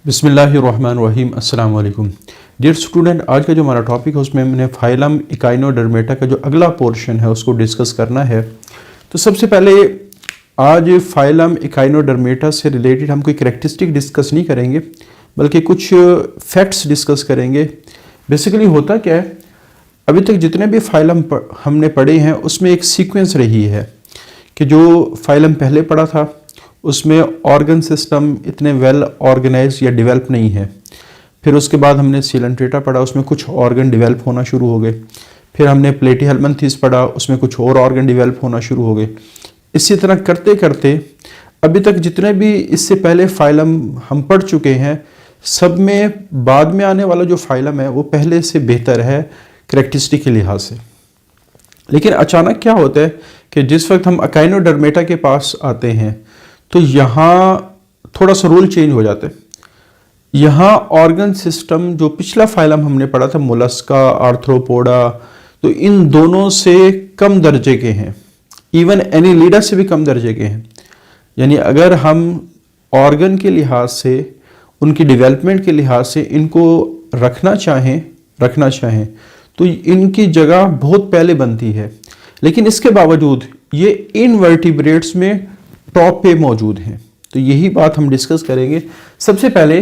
बिस्मिल्लाहिर्रहमानिर्रहीम अस्सलाम वालेकुम डियर स्टूडेंट। आज का जो हमारा टॉपिक है उसमें मैंने फाइलम इकाइनोडर्मेटा का जो अगला पोर्शन है उसको डिस्कस करना है। तो सबसे पहले आज फाइलम इकाइनोडर्मेटा से रिलेटेड हम कोई करैक्टरिस्टिक डिस्कस नहीं करेंगे बल्कि कुछ फैक्ट्स डिस्कस करेंगे। बेसिकली होता क्या है, अभी तक जितने भी फाइलम हमने पढ़े हैं उसमें एक सीक्वेंस रही है कि जो फाइलम पहले पढ़ा था उसमें ऑर्गन सिस्टम इतने वेल ऑर्गेनाइज या डेवलप नहीं है। फिर उसके बाद हमने सीलेंट्रेटा पढ़ा, उसमें कुछ ऑर्गन डेवलप होना शुरू हो गए। फिर हमने प्लेटीहेल्मिन्थेस पढ़ा, उसमें कुछ और ऑर्गन डेवलप होना शुरू हो गए। इसी तरह करते करते अभी तक जितने भी इससे पहले फाइलम हम पढ़ चुके हैं सब में बाद में आने वाला जो फाइलम है वो पहले से बेहतर है करैक्टरिस्टिक के लिहाज से। लेकिन अचानक क्या होता है कि जिस वक्त हम इकाइनोडर्मेटा के पास आते हैं तो यहाँ थोड़ा सा रूल चेंज हो जाता है। यहाँ ऑर्गन सिस्टम जो पिछला फाइलम हमने पढ़ा था मोलस्का, आर्थ्रोपोडा, तो इन दोनों से कम दर्जे के हैं, इवन एनिलिडा से भी कम दर्जे के हैं। यानी अगर हम ऑर्गन के लिहाज से, उनकी डेवलपमेंट के लिहाज से इनको रखना चाहें तो इनकी जगह बहुत पहले बनती है। लेकिन इसके बावजूद ये इनवर्टिब्रेट्स में टॉप पे मौजूद हैं। तो यही बात हम डिस्कस करेंगे। सबसे पहले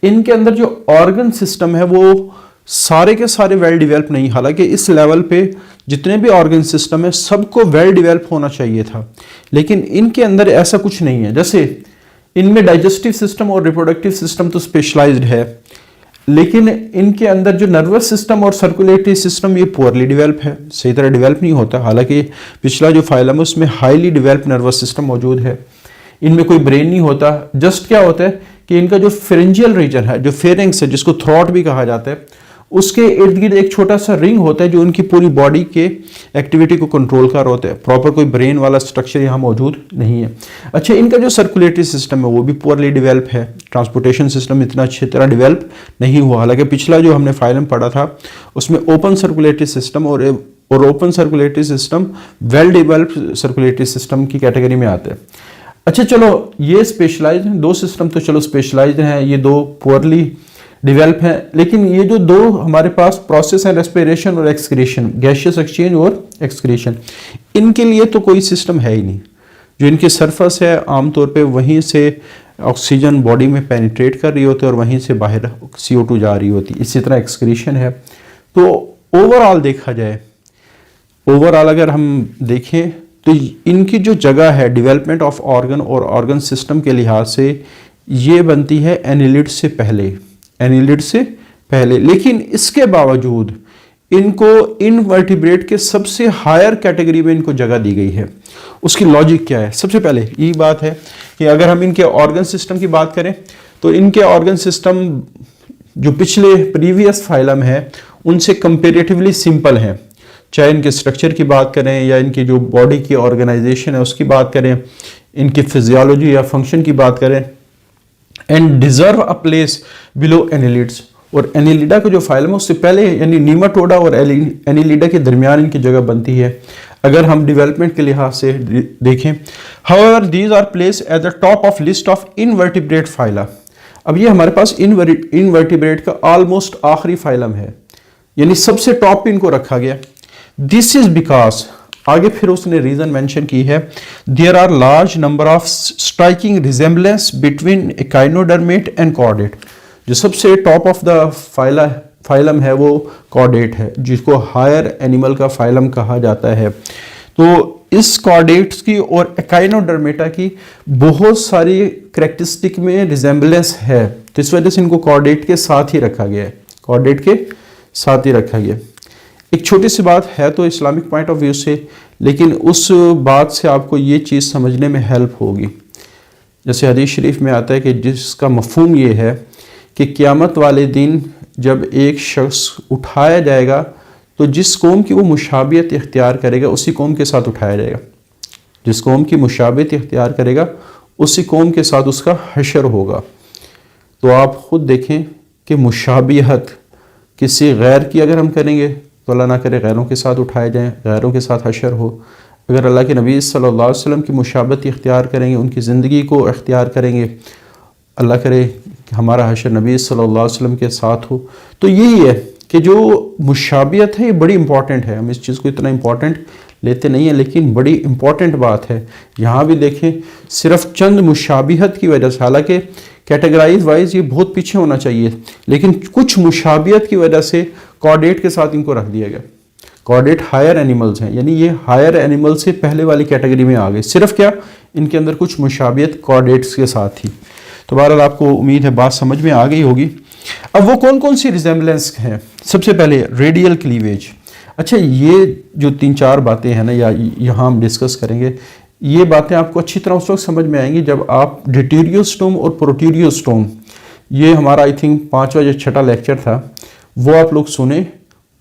इनके अंदर जो ऑर्गन सिस्टम है वो सारे के सारे वेल डेवलप नहीं, हालांकि इस लेवल पे जितने भी ऑर्गन सिस्टम है सबको वेल डेवलप होना चाहिए था, लेकिन इनके अंदर ऐसा कुछ नहीं है। जैसे इनमें डाइजेस्टिव सिस्टम और रिप्रोडक्टिव सिस्टम तो स्पेशलाइज्ड है, लेकिन इनके अंदर जो नर्वस सिस्टम और सर्कुलेटरी सिस्टम ये पुअरली डेवलप है, सही तरह डेवलप नहीं होता। हालांकि पिछला जो फाइलम है उसमें हाईली डेवलप नर्वस सिस्टम मौजूद है। इनमें कोई ब्रेन नहीं होता। जस्ट क्या होता है कि इनका जो फेरेंजियल रीजन है, जो फेरिंग्स है, जिसको थ्रॉट भी कहा जाता है, उसके इर्द गिर्द एक छोटा सा रिंग होता है जो उनकी पूरी बॉडी के एक्टिविटी को कंट्रोल कर होता है। प्रॉपर कोई ब्रेन वाला स्ट्रक्चर यहाँ मौजूद नहीं है। अच्छा, इनका जो सर्कुलेटरी सिस्टम है वो भी पुअरली डेवलप है। ट्रांसपोर्टेशन सिस्टम इतना अच्छी तरह डेवलप नहीं हुआ। हालांकि पिछला जो हमने फाइलम पढ़ा था उसमें ओपन सर्कुलेटरी सिस्टम और open circulatory system well developed circulatory system की कैटेगरी में आते हैं। अच्छा चलो, ये स्पेशलाइज्ड हैं, दो सिस्टम तो चलो स्पेशलाइज्ड हैं, ये दो पुअरली डेवलप हैं। लेकिन ये जो दो हमारे पास प्रोसेस है, रेस्पिरेशन और एक्सक्रीशन, गैसियस एक्सचेंज और एक्सक्रीशन, इनके लिए तो कोई सिस्टम है ही नहीं। जो इनकी सरफेस है आमतौर पे वहीं से ऑक्सीजन बॉडी में पेनिट्रेट कर रही होती है और वहीं से बाहर CO2 जा रही होती है। इसी तरह एक्सक्रीशन है। तो ओवरऑल देखा जाए, ओवरऑल अगर हम देखें तो इनकी जो जगह है डेवलपमेंट ऑफ ऑर्गन और ऑर्गन सिस्टम के लिहाज से ये बनती है एनिलिड से पहले। लेकिन इसके बावजूद इनको इनवर्टिब्रेट के सबसे हायर कैटेगरी में इनको जगह दी गई है। उसकी लॉजिक क्या है? सबसे पहले यही बात है कि अगर हम इनके ऑर्गन सिस्टम की बात करें तो इनके ऑर्गन सिस्टम जो पिछले प्रीवियस फाइलम है उनसे कंपेरेटिवली सिंपल हैं। चाहे इनके स्ट्रक्चर की बात करें या इनकी जो बॉडी की ऑर्गेनाइजेशन है उसकी बात करें, इनकी फिजियोलॉजी या फंक्शन की बात करें, and deserve a place below annelids. और एनिलिडा का जो फाइलम है उससे पहले, यानी नीमाटोडा और एनिलिडा के दरमियान इनकी जगह बनती है अगर हम डेवलपमेंट के लिहाज से देखें। However these are place at the top of list of invertebrate phyla. अब ये हमारे पास इनवर्टिब्रेट का ऑलमोस्ट आखिरी फाइलम है, यानी सबसे टॉप पे इनको रखा गया। दिस इज बिकॉज, आगे फिर उसने रीजन मेंशन की है, there are large number of striking resemblance between echinodermata and chordate. जो सबसे टॉप ऑफ द फाइलम है वो कॉर्डेट है, जिसको हायर एनिमल का फाइलम कहा जाता है। तो इस कॉर्डेट्स की और इकाइनोडर्मेटा की बहुत सारी करैक्टरिस्टिक में रिजेम्बलेंस है, तो इस वजह से इनको कॉर्डेट के साथ ही रखा गया है। एक छोटी सी बात है तो इस्लामिक पॉइंट ऑफ व्यू से, लेकिन उस बात से आपको ये चीज़ समझने में हेल्प होगी। जैसे हदीस शरीफ में आता है कि जिसका मफहूम ये है कि क़यामत वाले दिन जब एक शख्स उठाया जाएगा तो जिस कौम की वो मुशाबियत इख्तियार करेगा उसी कौम के साथ उठाया जाएगा। जिस कौम की मुशाबियत इख्तियार करेगा उसी कौम के साथ उसका हशर होगा। तो आप ख़ुद देखें कि मुशाबियत किसी गैर की अगर हम करेंगे तो अल्लाह ना करे गैरों के साथ उठाए जाएं, गैरों के साथ हशर हो। अगर अल्लाह के नबी सल्लल्लाहु अलैहि वसल्लम की मुशाबत इख्तियार करेंगे, उनकी ज़िंदगी को इख्तियार करेंगे, अल्लाह करे कि हमारा हशर नबी सल्लल्लाहु अलैहि वसल्लम के साथ हो। तो यही है कि जो मुशाबियत है ये बड़ी इंपॉर्टेंट है। हम इस चीज़ को इतना इंपॉर्टेंट लेते नहीं हैं, लेकिन बड़ी इंपॉर्टेंट बात है। यहाँ भी देखें, सिर्फ चंद मुशाबियत की वजह से, हालांकि कैटेगराइज वाइज ये बहुत पीछे होना चाहिए, लेकिन कुछ मुशाबियत की वजह से कॉर्डेट के साथ इनको रख दिया गया। कॉर्डेट हायर एनिमल्स हैं, यानी ये हायर एनिमल से पहले वाली कैटेगरी में आ गए। सिर्फ क्या, इनके अंदर कुछ मुशाबियत कॉर्डेट्स के साथ थी। तो बहरहाल आपको उम्मीद है बात समझ में आ गई होगी। अब वो कौन कौन सी रिजेम्बलेंस हैं? सबसे पहले रेडियल क्लीवेज। अच्छा, ये जो 3-4 बातें हैं ना, या यहाँ हम डिस्कस करेंगे, ये बातें आपको अच्छी तरह उस वक्त समझ में आएंगी जब आप डिटेरियोस्टोम और प्रोटीरियोस्टोम, ये हमारा आई थिंक 5वां या 6वां लेक्चर था, वो आप लोग सुने।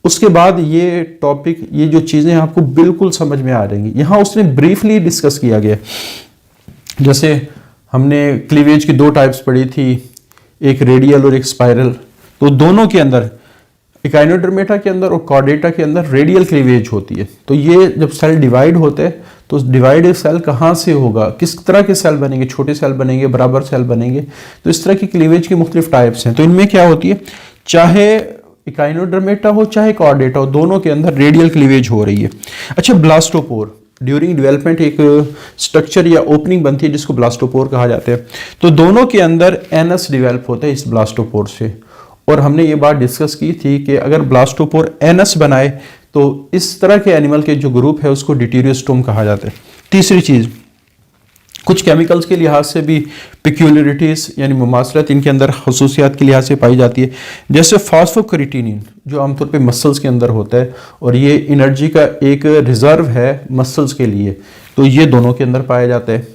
उसके बाद ये टॉपिक, ये जो चीज़ें आपको बिल्कुल समझ में आ जाएंगी। यहाँ उसने ब्रीफली डिस्कस किया गया। जैसे हमने क्लीवेज की 2 टाइप्स पढ़ी थी, एक रेडियल और एक स्पाइरल। तो दोनों के अंदर, इकाइनोडर्मेटा के अंदर और कॉर्डेटा के अंदर रेडियल क्लीवेज होती है। तो ये जब सेल डिवाइड होते हैं तो डिवाइडेड सेल कहाँ से होगा, किस तरह के सेल बनेंगे, छोटे सेल बनेंगे, बराबर सेल बनेंगे। तो इस तरह की क्लीवेज की मुख्तलिफ टाइप्स हैं। तो इनमें क्या होती है, चाहे इकाइनोडर्मेटा हो चाहे कॉर्डेटा हो, दोनों के अंदर रेडियल क्लीवेज हो रही है। अच्छा, ब्लास्टोपोर ड्यूरिंग डेवलपमेंट एक स्ट्रक्चर या ओपनिंग बनती है जिसको ब्लास्टोपोर कहा जाता है। तो दोनों के अंदर एनस डेवलप होता है इस ब्लास्टोपोर से। और हमने ये बात डिस्कस की थी कि अगर ब्लास्टोपोर एनस बनाए तो इस तरह के एनिमल के जो ग्रुप है उसको डिटेरियोस्टोम कहा जाता है। तीसरी चीज़, कुछ केमिकल्स के लिहाज से भी पिक्यूलरिटीज़ यानी मुमासलत इनके अंदर खसूसियात के लिहाज से पाई जाती है। जैसे फास्फोक्रिटिनिन जो आमतौर पे मसल्स के अंदर होता है और ये एनर्जी का एक रिजर्व है मसल्स के लिए, तो ये दोनों के अंदर पाया जाता है।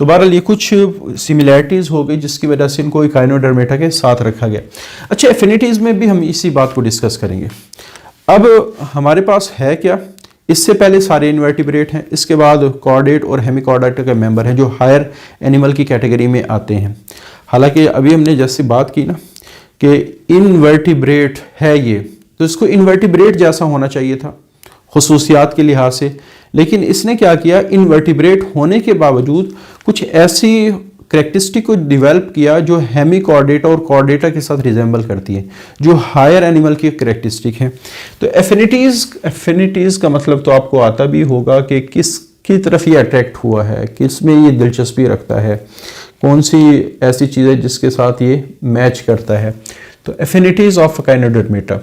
तो बहरहाल ये कुछ सिमिलैरिटीज़ हो गई जिसकी वजह से इनको इकाइनोडर्मेटा के साथ रखा गया। अच्छा, एफिनिटीज़ में भी हम इसी बात को डिस्कस करेंगे। अब हमारे पास है क्या, इससे पहले सारे इन्वर्टिब्रेट हैं, इसके बाद कॉर्डेट और हेमिकॉर्डेट के मेंबर हैं जो हायर एनिमल की कैटेगरी में आते हैं। हालांकि अभी हमने जैसे बात की ना कि इन्वर्टिब्रेट है ये, तो इसको इन्वर्टिब्रेट जैसा होना चाहिए था खुसूसियात के लिहाज से, लेकिन इसने क्या किया, इन्वर्टिब्रेट होने के बावजूद कुछ ऐसी करेक्टरिस्टिक को डेवलप किया जो हेमिकॉर्डेटा और कॉर्डेटा के साथ रिजेंबल करती है, जो हायर एनिमल की करेक्टरिस्टिक है। तो एफिनिटीज़ का मतलब तो आपको आता भी होगा कि किसकी तरफ ये अट्रैक्ट हुआ है, किस में ये दिलचस्पी रखता है, कौन सी ऐसी चीज़ है जिसके साथ ये मैच करता है। तो एफिनिटीज़ ऑफ इकाइनोडर्मेटा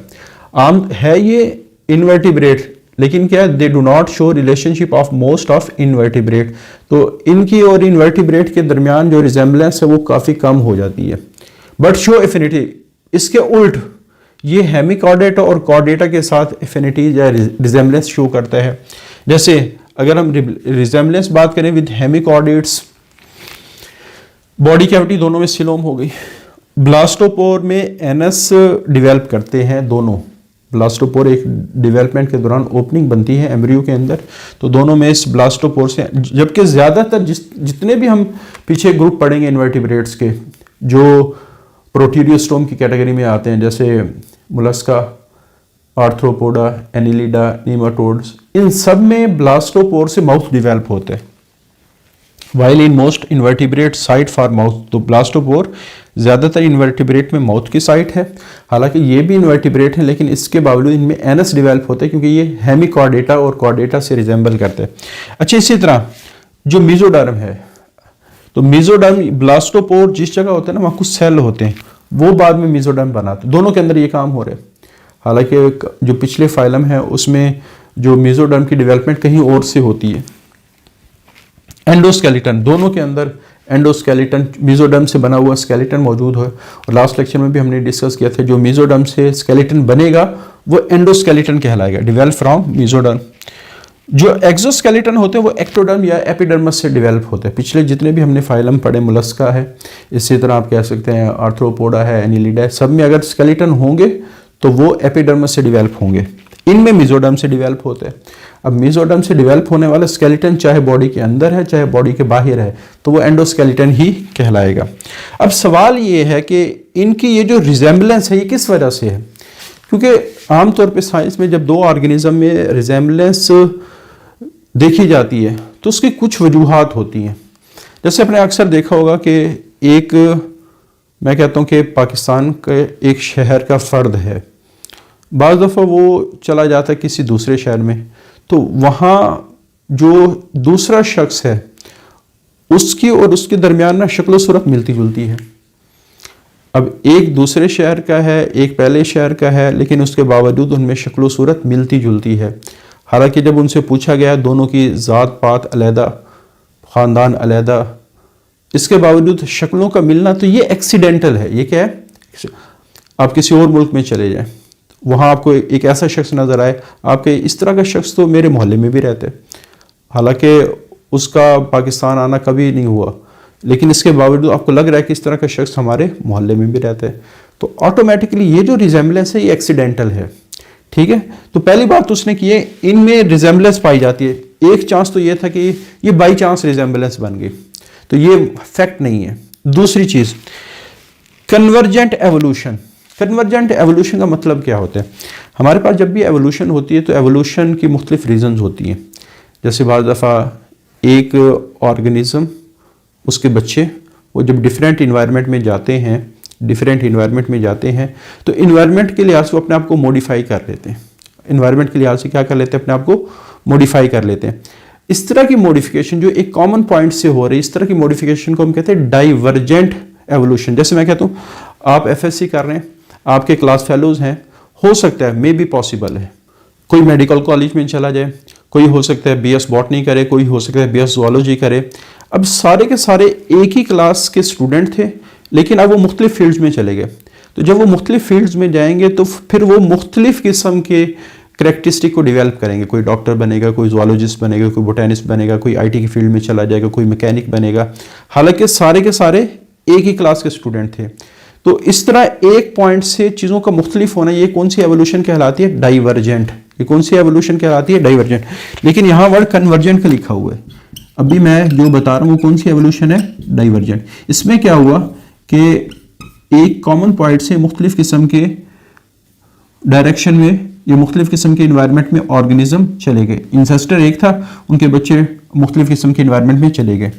आम है ये इन्वर्टिब्रेट, लेकिन क्या, they do not show relationship of most of invertebrate. तो इनकी और इन्वर्टिब्रेट के दरमियान जो रिजेंबलेंस है वो काफ़ी कम हो जाती है। बट शो एफिनिटी, इसके उल्ट ये हेमिकॉर्डेटा और कॉर्डेटा के साथ एफिनिटी या रिजेंबलेंस शो करता है। जैसे अगर हम रिजेंबलेंस बात करें विद हेमिकॉर्डेट्स, बॉडी कैविटी दोनों में सिलोम हो गई। ब्लास्टोपोर में एनस डेवलप करते हैं दोनों। ब्लास्टोपोर एक डेवलपमेंट के दौरान ओपनिंग बनती है एम्ब्रियो के अंदर, तो दोनों में इस ब्लास्टोपोर से, जबकि ज़्यादातर जितने भी हम पीछे ग्रुप पढ़ेंगे इन्वर्टिब्रेट्स के जो प्रोटीरियोस्टोम की कैटेगरी में आते हैं, जैसे मोलस्का, आर्थ्रोपोडा, एनिलिडा, नीमाटोड्स, इन सब में ब्लास्टोपोर से माउथ डेवलप होता है। While in most invertebrate site for mouth, तो ब्लास्टोपोर ज़्यादातर इन्वर्टिब्रेट में माउथ की साइट है। हालांकि ये भी इन्वर्टिब्रेट है, लेकिन इसके बावजूद इनमें एनस डेवलप होता है क्योंकि ये हेमिकॉर्डेटा और कॉर्डेटा से रिजेंबल करते हैं। अच्छा, इसी तरह जो मेसोडर्म है, तो मेसोडर्म ब्लास्टोपोर जिस जगह होता है ना वहाँ कुछ सेल होते हैं, वो बाद में मेसोडर्म बनाते हैं। दोनों के अंदर ये काम हो रहा है। हालांकि जो पिछले फाइलम है उसमें जो मेसोडर्म की डेवलपमेंट कहीं और से होती है। एंडोस्केलेटन, दोनों के अंदर एंडोस्केलेटन, मेसोडर्म से बना हुआ स्केलेटन मौजूद है। और लास्ट लेक्चर में भी हमने डिस्कस किया था जो मेसोडर्म से स्केलेटन बनेगा वो एंडोस्केलेटन कहलाएगा, डेवलप फ्रॉम मेसोडर्म। जो एक्सोस्केलेटन होते हैं वो एक्टोडर्म या एपिडर्मस से डेवलप होते हैं। पिछले जितने भी हमने फाइलम पढ़े, मोलस्का है, इसी तरह आप कह सकते हैं आर्थ्रोपोडा है, एनिलिडा है, सब में अगर स्केलेटन होंगे तो वो एपिडर्मस से डेवलप होंगे। इनमें मेसोडर्म से डेवलप होते हैं। अब मेसोडर्म से डेवलप होने वाला स्केलेटन चाहे बॉडी के अंदर है चाहे बॉडी के बाहर है तो वो एंडोस्केलेटन ही कहलाएगा। अब सवाल ये है कि इनकी ये जो रिजेंबलेंस है ये किस वजह से है, क्योंकि आमतौर पे साइंस में जब दो ऑर्गेनिज्म में रिजेंबलेंस देखी जाती है तो उसकी कुछ वजूहात होती हैं। जैसे आपने अक्सर देखा होगा कि एक मैं कहता हूँ कि पाकिस्तान के एक शहर का फ़र्द है, बाज़ दफ़ा वो चला जाता है किसी दूसरे शहर में, तो वहाँ जो दूसरा शख्स है उसकी और उसके दरमियान ना शक्ल सूरत मिलती जुलती है। अब एक दूसरे शहर का है, एक पहले शहर का है, लेकिन उसके बावजूद उनमें शक्ल सूरत मिलती जुलती है। हालांकि जब उनसे पूछा गया, दोनों की ज़ात पात अलहदा, ख़ानदान अलहदा, इसके बावजूद शक्लों का मिलना, तो ये एक्सीडेंटल है। ये क्या है? आप किसी और मुल्क में चले जाएं, वहाँ आपको एक ऐसा शख्स नज़र आए, आपके इस तरह का शख्स तो मेरे मोहल्ले में भी रहते, हालांकि उसका पाकिस्तान आना कभी नहीं हुआ, लेकिन इसके बावजूद आपको लग रहा है कि इस तरह का शख्स हमारे मोहल्ले में भी रहता है, तो ऑटोमेटिकली ये जो रिजेम्बलेंस है ये एक्सीडेंटल है। ठीक है, तो पहली बात तो उसने की है, इनमें रिजेम्बलेंस पाई जाती है। एक चांस तो ये था कि ये बाई चांस रिजेम्बलेंस बन गई, तो ये फैक्ट नहीं है। दूसरी चीज, कन्वर्जेंट एवोल्यूशन। कन्वर्जेंट एवोल्यूशन का मतलब क्या होता है? हमारे पास जब भी एवोल्यूशन होती है तो एवोल्यूशन की मुख्तलिफ रीजंस होती हैं। जैसे बाज़ दफ़ा एक ऑर्गेनिज्म, उसके बच्चे, वो जब डिफरेंट इन्वायरमेंट में जाते हैं, तो इन्वायरमेंट के लिहाज से वो अपने आप को मॉडिफाई कर लेते हैं। इन्वायरमेंट के लिहाज से क्या कर लेते हैं? अपने आप को मॉडिफाई कर लेते हैं। इस तरह की मॉडिफिकेशन जो एक कॉमन पॉइंट से हो रही है, इस तरह की मॉडिफिकेशन को हम कहते हैं डाइवर्जेंट एवोल्यूशन। जैसे मैं कहता हूँ आप FSC कर रहे हैं, आपके क्लास फेलोज हैं, हो सकता है, मे बी पॉसिबल है कोई मेडिकल कॉलेज में चला जाए, कोई हो सकता है BS बॉटनी करे, कोई हो सकता है BS ज़ूलॉजी करे। अब सारे के सारे एक ही क्लास के स्टूडेंट थे, लेकिन अब वो मुख्तलिफ फील्ड्स में चले गए। तो जब वो मुख्तलिफ फील्ड्स में जाएंगे तो फिर वो मुख्तलिफ किस्म के करेक्टरिस्टिक को डेवलप करेंगे। कोई डॉक्टर बनेगा, कोई ज़ूलॉजिस्ट बनेगा, कोई बोटेनिस्ट बनेगा, कोई IT की फील्ड में चला जाएगा, कोई मैकेनिक बनेगा, हालांकि सारे के सारे एक ही क्लास के स्टूडेंट थे। तो इस तरह एक पॉइंट से चीज़ों का मुख्तलिफ होना, ये कौन सी एवोल्यूशन कहलाती है? डाइवर्जेंट। ये कौन सी एवोल्यूशन कहलाती है? डाइवर्जेंट। लेकिन यहाँ वर्ड कन्वर्जेंट का लिखा हुआ है। अभी मैं जो बता रहा हूँ वो कौन सी एवोल्यूशन है? डाइवर्जेंट। इसमें क्या हुआ कि एक कॉमन पॉइंट से मुख्तलिफ किस्म के डायरेक्शन में, ये मुख्तलिफ किस्म के इन्वायरमेंट में ऑर्गेनिज्म चले गए। इंसेस्टर एक था, उनके बच्चे मुख्तलिफ किस्म के इन्वायरमेंट में चले गए।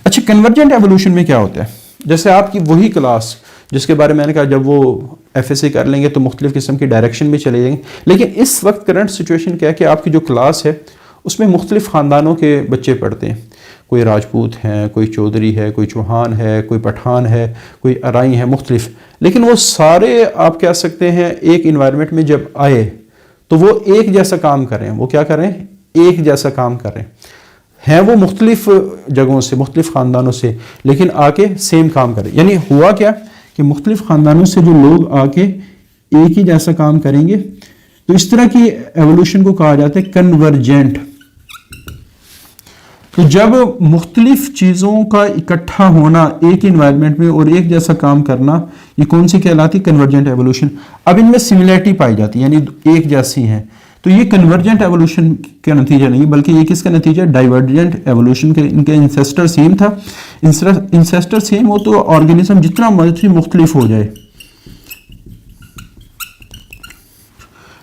अच्छा, कन्वर्जेंट एवोल्यूशन में क्या होता है? जैसे आपकी वही क्लास जिसके बारे में मैंने कहा, जब वो FSC कर लेंगे तो मुख्तलिफ किस्म की डायरेक्शन में चले जाएंगे, लेकिन इस वक्त करंट सिचुएशन क्या है कि आपकी जो क्लास है उसमें मुख्तलिफ ख़ानदानों के बच्चे पढ़ते हैं। कोई राजपूत हैं, कोई चौधरी है, कोई चौहान है, कोई पठान है, कोई अराई है, मुख्तलिफ। लेकिन वो सारे आप कह सकते हैं एक इन्वायरमेंट में जब आए तो वो एक जैसा काम कर रहे हैं। वो क्या कर रहे हैं? एक जैसा काम कर रहे हैं वो मुख्तलिफ जगहों से, मुख्तलिफ ख़ानदानों से, लेकिन आके सेम काम कर रहे हैं। यानी हुआ क्या कि मुख्तलिफ ख़ानदानों से जो लोग आके एक ही जैसा काम करेंगे, तो इस तरह की एवोल्यूशन को कहा जाता है कन्वर्जेंट। तो जब मुख्तलिफ चीज़ों का इकट्ठा होना एक इन्वायरमेंट में और एक जैसा काम करना, ये कौन सी कहलाती? Convergent evolution. अब इनमें सिमिलरिटी पाई जाती है, यानी एक जैसी हैं, तो ये कन्वर्जेंट एवोल्यूशन का नतीजा नहीं, बल्कि ये किसका नतीजा? डाइवर्जेंट एवोल्यूशन के। इनके इंसेस्टर सेम था। इंसेस्टर सेम हो तो ऑर्गेनिज्म जितना मर्जी मुख्तलिफ हो जाए,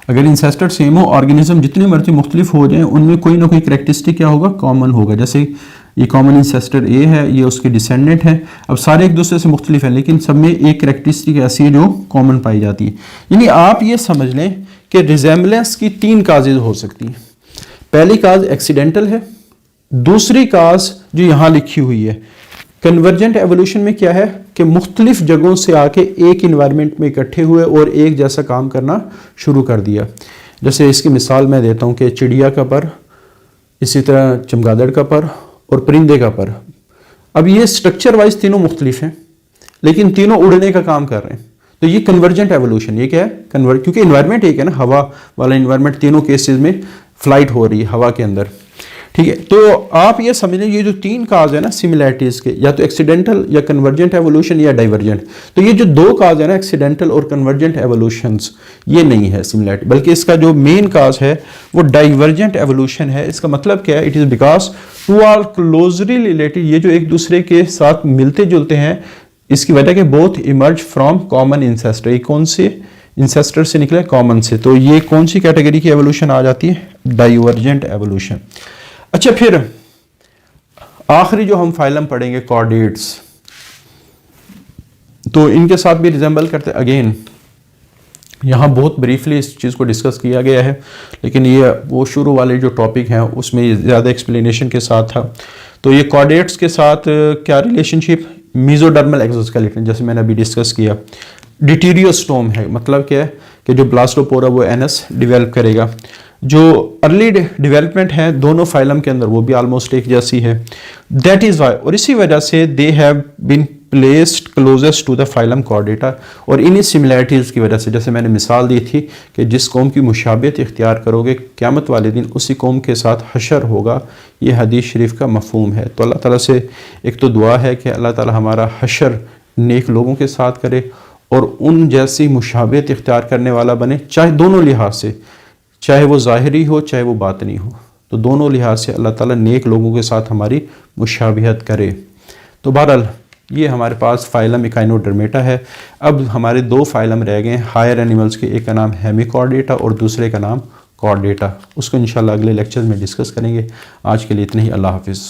अगर इंसेस्टर सेम हो, ऑर्गेनिज्म जितनी मर्जी मुख्तलिफ हो जाए, उनमें कोई ना कोई करेक्टरिस्टिक क्या होगा? कॉमन होगा। जैसे ये कॉमन इंसेस्टर A है, ये उसके डिसेंडेंट है। अब सारे एक दूसरे से मुख्तलिफ हैं, लेकिन सब में एक करेक्टरिस्टिक ऐसी है जो कॉमन पाई जाती है। यानी आप ये समझ लें कि रिजेम्बलेंस की 3 काजेज हो सकती हैं। पहली काज एक्सीडेंटल है, दूसरी काज जो यहाँ लिखी हुई है कन्वर्जेंट एवोल्यूशन में क्या है कि मुख्तलिफ जगहों से आके एक इन्वायरमेंट में इकट्ठे हुए और एक जैसा काम करना शुरू कर दिया। जैसे इसकी मिसाल मैं देता हूँ कि चिड़िया का पर, इसी तरह चमगादड़ का पर और परिंदे का पर। अब ये स्ट्रक्चर वाइज तीनों मुख्तलिफ हैं, लेकिन तीनों उड़ने का काम कर रहे हैं। तो ये कन्वर्जेंट एवोल्यूशन। ये क्या है? क्योंकि इन्वायरमेंट एक है ना, हवा वाला इन्वायरमेंट, तीनों केसेस में फ्लाइट हो रही है हवा के अंदर। ठीक है, तो आप ये समझ लें ये जो 3 काज है ना सिमिलैरिटीज के, या तो एक्सीडेंटल या कन्वर्जेंट एवोल्यूशन या डाइवर्जेंट, तो ये जो 2 काज है ना एक्सीडेंटल और कन्वर्जेंट एवोल्यूशंस, ये नहीं है सिमिलैरिटी, बल्कि इसका जो मेन काज है वो डाइवर्जेंट एवोल्यूशन है। इसका मतलब क्या है? It is because two are closely related, ये जो एक दूसरे के साथ मिलते जुलते हैं, इसकी वजह के both emerge from common ancestor. कौन से इंसेस्टर से निकले? कॉमन से। तो ये कौन सी कैटेगरी की एवोल्यूशन आ जाती है? Divergent evolution. अच्छा, फिर आखिरी जो हम फाइलम पढ़ेंगे कॉर्डेट्स। तो इनके साथ भी रिजेंबल करते अगेन। यहाँ बहुत ब्रीफली इस चीज़ को डिस्कस किया गया है, लेकिन ये वो शुरू वाले जो टॉपिक हैं उसमें ज़्यादा एक्सप्लेनेशन के साथ था। तो ये कॉर्डेट्स के साथ क्या रिलेशनशिप, मीजोडर्मल एक्सोस्केलेटन जैसे मैंने अभी डिस्कस किया। डिटीरियोस्टोम है, मतलब क्या है कि जो ब्लास्टोपोरा वो एनस डेवलप करेगा। जो अर्ली डेवलपमेंट है दोनों फाइलम के अंदर वो भी ऑलमोस्ट एक जैसी है। दैट इज़ वाई, और इसी वजह से they have been placed closest to the phylum chordata. और इन्हीं सिमिलैरिटीज़ की वजह से, जैसे मैंने मिसाल दी थी कि जिस कौम की मुशाबियत इख्तियार करोगे क़यामत वाले दिन उसी कौम के साथ हशर होगा, ये हदीस शरीफ का मफहूम है। तो अल्लाह ताला से एक तो दुआ है कि अल्लाह ताला हमारा हशर नेक लोगों के साथ करे और उन जैसी मुशाबियत इख्तियार करने वाला बने, चाहे दोनों लिहाज से, चाहे वो ज़ाहिरी हो चाहे वो बातनी हो। तो दोनों लिहाज से अल्लाह ताला नेक लोगों के साथ हमारी मुशाबिहत करे। तो बहरहाल ये हमारे पास फाइलम इकाइनोडर्मेटा है। अब हमारे दो फाइलम रह गए हायर एनिमल्स के, एक का नाम हेमिकॉर्डेटा और दूसरे का नाम कॉर्डेटा। उसको इंशाल्लाह अगले लेक्चर में डिस्कस करेंगे। आज के लिए इतना ही, अल्लाह हाफिज़।